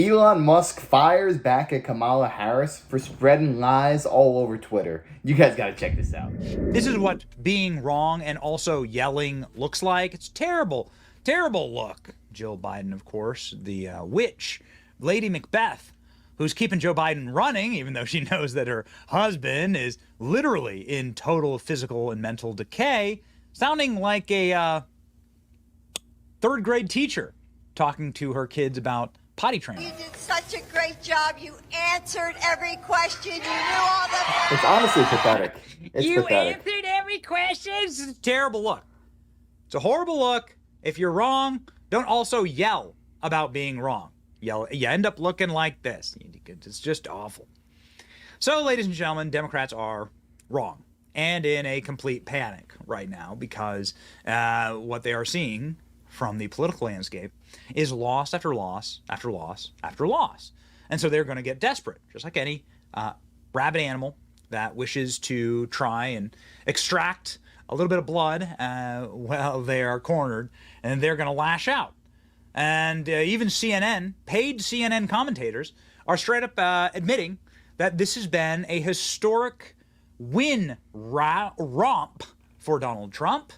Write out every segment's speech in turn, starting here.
Elon Musk fires back at Kamala Harris for spreading lies all over Twitter. You guys gotta check this out. This is what being wrong and also yelling looks like. It's terrible, terrible look. Jill Biden, of course, the witch, Lady Macbeth, who's keeping Joe Biden running, even though she knows that her husband is literally in total physical and mental decay, sounding like a third grade teacher talking to her kids about potty training. You did such a great job. You answered every question. You knew all the... It's honestly pathetic. It's You pathetic. answered every question. It's a terrible look. It's a horrible look. If you're wrong, don't also yell about being wrong. You end up looking like this. It's just awful. So, ladies and gentlemen, Democrats are wrong and in a complete panic right now because what they are seeing from the political landscape is loss after loss after loss after loss. And so they're going to get desperate, just like any rabid animal that wishes to try and extract a little bit of blood while they are cornered, and they're going to lash out. And even CNN, paid CNN commentators, are straight up admitting that this has been a historic win romp for Donald Trump.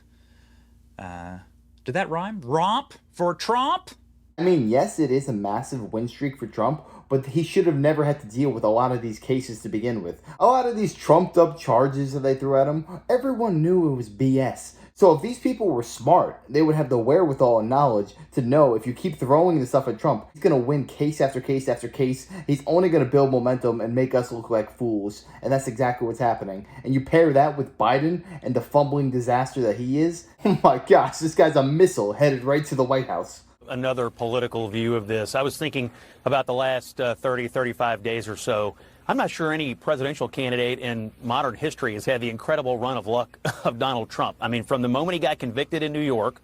Did that rhyme? Romp for Trump? I mean, yes, it is a massive win streak for Trump, but he should have never had to deal with a lot of these cases to begin with. A lot of these trumped up charges that they threw at him, everyone knew it was BS. So if these people were smart, they would have the wherewithal and knowledge to know if you keep throwing this stuff at Trump, he's going to win case after case after case. He's only going to build momentum and make us look like fools. And that's exactly what's happening. And you pair that with Biden and the fumbling disaster that he is. Oh my gosh, this guy's a missile headed right to the White House. Another political view of this. I was thinking about the last 30, 35 days or so. I'm not sure any presidential candidate in modern history has had the incredible run of luck of Donald Trump. I mean, from the moment he got convicted in New York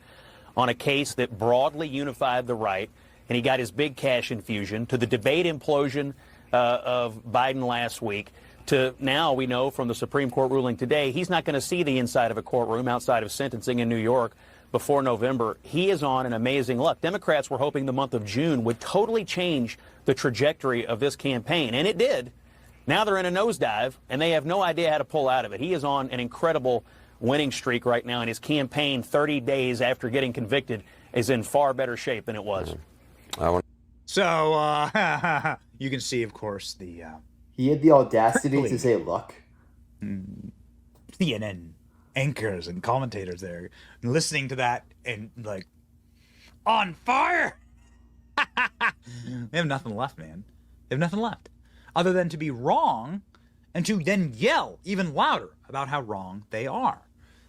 on a case that broadly unified the right, and he got his big cash infusion, to the debate implosion of Biden last week, to now we know from the Supreme Court ruling today, he's not going to see the inside of a courtroom outside of sentencing in New York before November. He is on an amazing luck. Democrats were hoping the month of June would totally change the trajectory of this campaign, and it did. Now they're in a nosedive, and they have no idea how to pull out of it. He is on an incredible winning streak right now, and his campaign 30 days after getting convicted is in far better shape than it was. So you can see, of course, the... He had the audacity to say luck. CNN anchors and commentators there listening to that and like, on fire! They have nothing left, man. They have nothing left other than to be wrong and to then yell even louder about how wrong they are.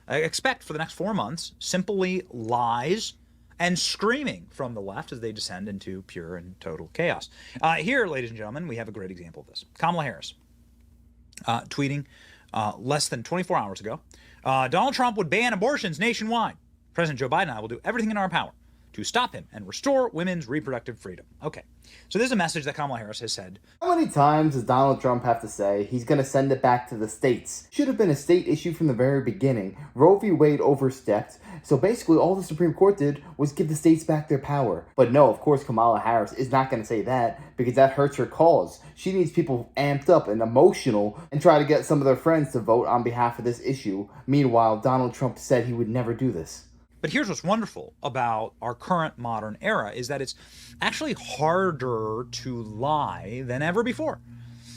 I expect for the next 4 months simply lies and screaming from the left as they descend into pure and total chaos. Here, ladies and gentlemen, we have a great example of this. Kamala Harris tweeting less than 24 hours ago, Donald Trump would ban abortions nationwide. President Joe Biden and I will do everything in our power to stop him and restore women's reproductive freedom. Okay, so there's a message that Kamala Harris has said. How many times does Donald Trump have to say he's going to send it back to the states? Should have been a state issue from the very beginning. Roe v. Wade overstepped, so basically all the Supreme Court did was give the states back their power. But no, of course Kamala Harris is not going to say that because that hurts her cause. She needs people amped up and emotional and try to get some of their friends to vote on behalf of this issue. Meanwhile, Donald Trump said he would never do this. But here's what's wonderful about our current modern era is that it's actually harder to lie than ever before.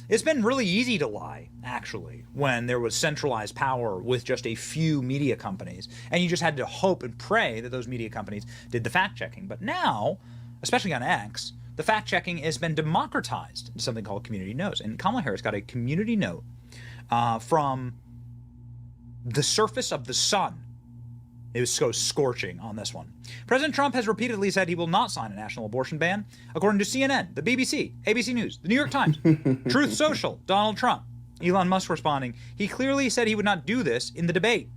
It's been really easy to lie, actually, when there was centralized power with just a few media companies, and you just had to hope and pray that those media companies did the fact-checking. But now, especially on X, the fact-checking has been democratized into something called community notes. And Kamala Harris got a community note from the surface of the sun. It was so scorching on this one. President Trump has repeatedly said he will not sign a national abortion ban, according to CNN, the BBC, ABC News, the New York Times, Truth Social, Donald Trump. Elon Musk responding, he clearly said he would not do this in the debate,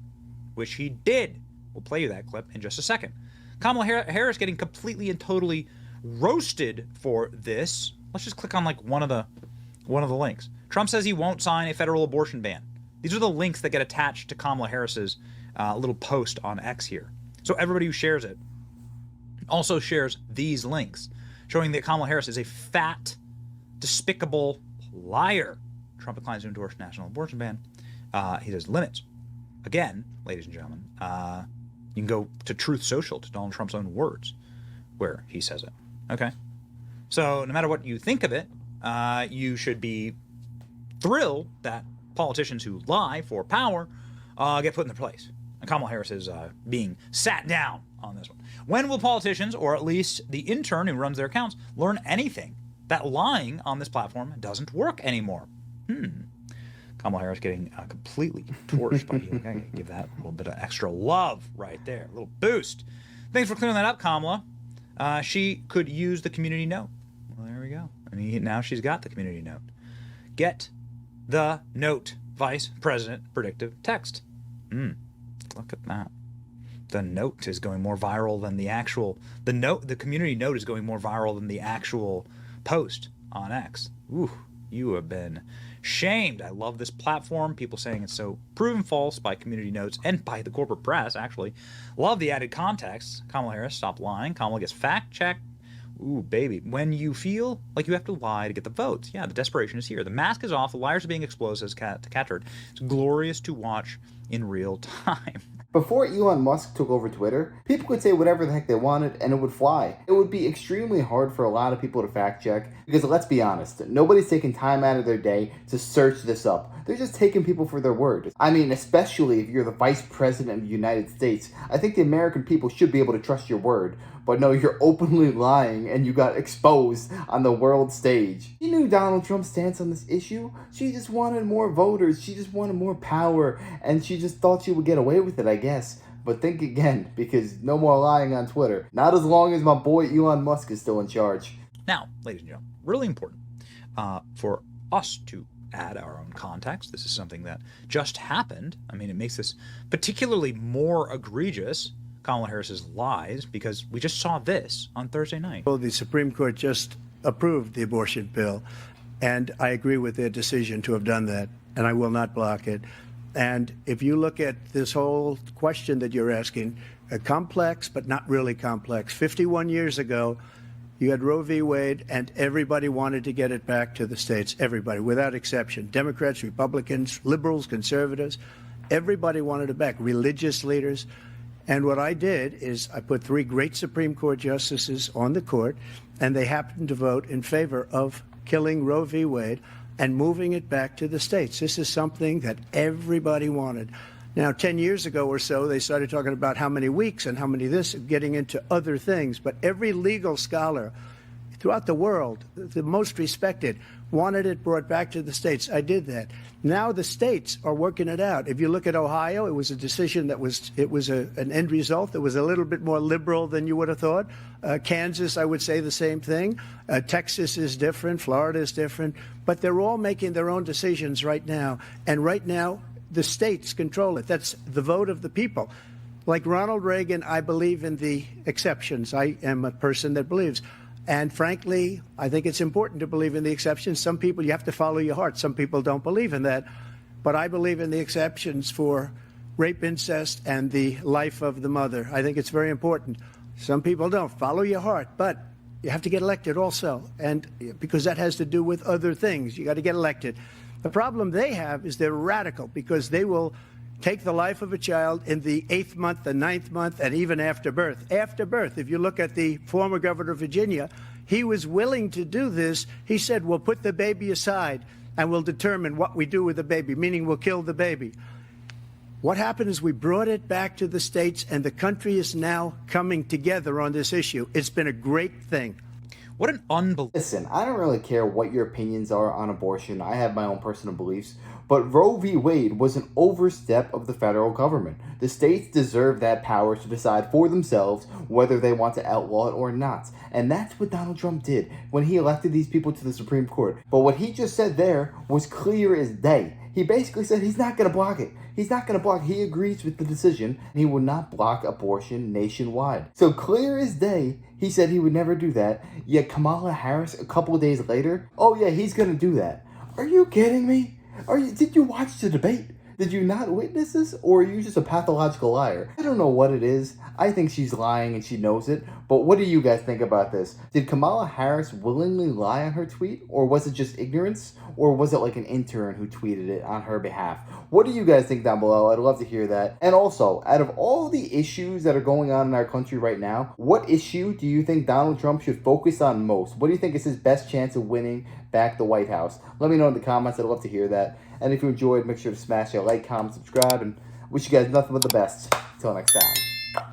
which he did. We'll play you that clip in just a second. Kamala Harris getting completely and totally roasted for this. Let's just click on like one of the links. Trump says he won't sign a federal abortion ban. These are the links that get attached to Kamala Harris's little post on X here. So everybody who shares it also shares these links showing that Kamala Harris is a fat, despicable liar. Trump declines to endorse national abortion ban. He says limits. Again, ladies and gentlemen, you can go to Truth Social, to Donald Trump's own words, where he says it. Okay? So no matter what you think of it, you should be thrilled that politicians who lie for power get put in their place. And Kamala Harris is being sat down on this one. When will politicians, or at least the intern who runs their accounts, learn anything? That lying on this platform doesn't work anymore. Kamala Harris getting completely torched by Elon. I gotta give that a little bit of extra love right there. A little boost. Thanks for clearing that up, Kamala. She could use the community note. Well, there we go. I mean, now she's got the community note. Get the note, Vice President predictive text. Look at that. The note is going more viral than the actual... The community note is going more viral than the actual post on X. Ooh, you have been shamed. I love this platform. People saying it's so proven false by community notes and by the corporate press, actually. Love the added context. Kamala Harris, stop lying. Kamala gets fact-checked. Ooh, baby. When you feel like you have to lie to get the votes. Yeah, the desperation is here. The mask is off. The liars are being exposed, as Catherine. It's glorious to watch in real time. Before Elon Musk took over Twitter, people could say whatever the heck they wanted and it would fly. It would be extremely hard for a lot of people to fact check because, let's be honest, nobody's taking time out of their day to search this up. They're just taking people for their word. I mean, especially if you're the Vice President of the United States. I think the American people should be able to trust your word. But no, you're openly lying and you got exposed on the world stage. You knew Donald Trump's stance on this issue. She just wanted more voters. She just wanted more power. And she just thought she would get away with it, I guess. But think again, because no more lying on Twitter. Not as long as my boy Elon Musk is still in charge. Now, ladies and gentlemen, really important for us to add our own context. This is something that just happened. I mean, it makes this particularly more egregious, Kamala Harris's lies, because we just saw this on Thursday night. Well, the Supreme Court just approved the abortion bill, and I agree with their decision to have done that, and I will not block it. And if you look at this whole question that you're asking, complex but not really complex. 51 years ago, you had Roe v. Wade, and everybody wanted to get it back to the states. Everybody, without exception. Democrats, Republicans, liberals, conservatives. Everybody wanted it back. Religious leaders. And what I did is I put 3 great Supreme Court justices on the court, and they happened to vote in favor of killing Roe v. Wade and moving it back to the states. This is something that everybody wanted. Now, 10 years ago or so, they started talking about how many weeks and how many this, getting into other things. But every legal scholar throughout the world, the most respected, wanted it brought back to the states. I did that. Now the states are working it out. If you look at Ohio, it was a decision that was an end result that was a little bit more liberal than you would have thought. Kansas, I would say the same thing. Texas is different. Florida is different. But they're all making their own decisions right now. And right now, the states control it. That's the vote of the people. Like Ronald Reagan, I believe in the exceptions. I am a person that believes. And frankly, I think it's important to believe in the exceptions. Some people, you have to follow your heart. Some people don't believe in that. But I believe in the exceptions for rape, incest, and the life of the mother. I think it's very important. Some people don't. Follow your heart. But you have to get elected also. And because that has to do with other things. You got to get elected. The problem they have is they're radical because they will take the life of a child in the 8th month, the 9th month, and even after birth. After birth, if you look at the former governor of Virginia, he was willing to do this. He said, we'll put the baby aside and we'll determine what we do with the baby, meaning we'll kill the baby. What happened is we brought it back to the states, and the country is now coming together on this issue. It's been a great thing. What an unbelievable... Listen, I don't really care what your opinions are on abortion. I have my own personal beliefs. But Roe v. Wade was an overstep of the federal government. The states deserve that power to decide for themselves whether they want to outlaw it or not. And that's what Donald Trump did when he elected these people to the Supreme Court. But what he just said there was clear as day. He basically said he's not going to block it. He's not going to block. He agrees with the decision, and he will not block abortion nationwide. So clear as day, he said he would never do that. Yet Kamala Harris, a couple of days later, oh yeah, he's going to do that. Are you kidding me? Did you watch the debate? Did you not witness this? Or are you just a pathological liar? I don't know what it is. I think she's lying and she knows it. But what do you guys think about this? Did Kamala Harris willingly lie on her tweet? Or was it just ignorance? Or was it like an intern who tweeted it on her behalf? What do you guys think down below? I'd love to hear that. And also, out of all the issues that are going on in our country right now, what issue do you think Donald Trump should focus on most? What do you think is his best chance of winning back the White House? Let me know in the comments. I'd love to hear that. And if you enjoyed, make sure to smash a like, comment, subscribe, and wish you guys nothing but the best. Until next time.